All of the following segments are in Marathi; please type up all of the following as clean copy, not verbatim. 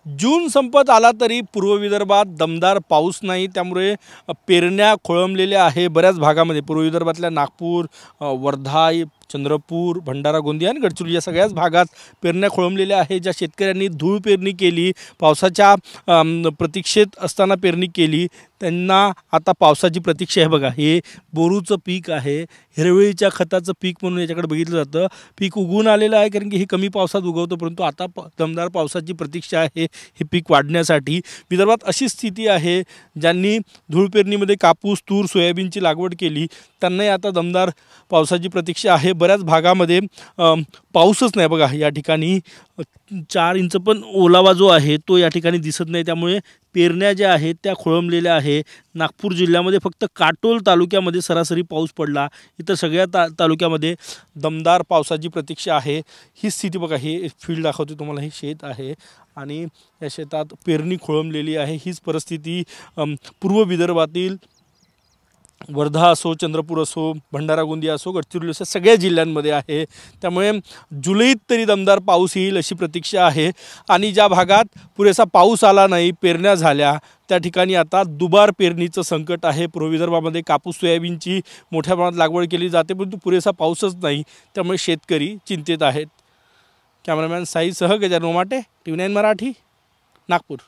जून संपत आला तरी पूर्व विदर्भात दमदार पाऊस नाही, त्यामुळे पेरण्या खोळंबलेल्या आहे बऱ्याच भागामध्ये। पूर्व विदर्भातल्या नागपूर, वर्धा, चंद्रपूर, भंडारा, गोंदिया आणि गडचिरोली या सगळ्याच भागात पेरण्या खोळंबलेल्या आहे। ज्या शेतकऱ्यांनी धूळ पेरणी केली, पावसाच्या प्रतीक्षेत असताना पेरणी केली, त्यांना आता पावसाची प्रतीक्षा आहे। बघा, हे बोरूचं पीक आहे, हिरवळीच्या खताचं पीक म्हणून याच्याकडे बघितलं जातं। पीक उगवून आलेलं आहे कारण की हे कमी पावसात उगवतं, परंतु आता दमदार पावसाची प्रतीक्षा आहे हे पीक वाढण्यासाठी। विदर्भात अशी स्थिती आहे, ज्यांनी धूळ पेरणीमध्ये कापूस, तूर, सोयाबीनची लागवड केली त्यांनाही आता दमदार पावसाची प्रतीक्षा आहे। बऱ्याच भागामध्ये पाऊसच नाही। बघा, या ठिकाणी 4 इंच पण ओलावा जो आहे तो या ठिकाणी दिसत नाही, त्यामुळे पेरण्या ज्या आहेत त्या खोळंबलेल्या आहे। नागपूर जिल्ह्यामध्ये फक्त काटोल तालुक्यामध्ये सरासरी पाऊस पडला, इतर सगळ्या तालुक्यामध्ये दमदार पावसाची प्रतीक्षा आहे। ही स्थिती बघा, हे फील्ड दाखवते तुम्हाला, हे शेत आहे आणि या शेतात पेरणी खोळंबलेली आहे। हीच परिस्थिती पूर्व विदर्भातील वर्धा असो, चंद्रपूर असो, भंडारा, गोंदिया असो, गडचिरोली असो, सगळ्या जिल्ह्यांमध्ये आहे। त्यामुळे जुलैत तरी दमदार पाऊस येईल अशी प्रतीक्षा आहे। आणि ज्या भागात पुरेसा पाऊस आला नाही, पेरण्या झाल्या, त्या ठिकाणी आता दुबार पेरणीचं संकट आहे। पूर्व विदर्भामध्ये कापूस, सोयाबीनची मोठ्या प्रमाणात लागवड केली जाते, परंतु पुरेसा पाऊसच नाही, त्यामुळे शेतकरी चिंतेत आहेत। कॅमेरामॅन साईसह गजानन उमाटे, TV9 मराठी, नागपूर।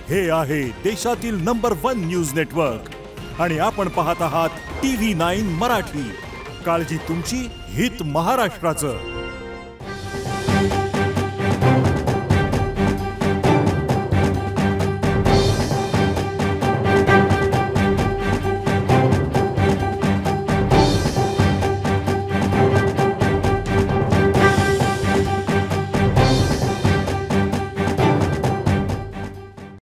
हे आहे देशातील नंबर 1 न्यूज नेटवर्क आणि आपण पाहत आहात TV9 मराठी। काळजी तुमची, हित महाराष्ट्राचं।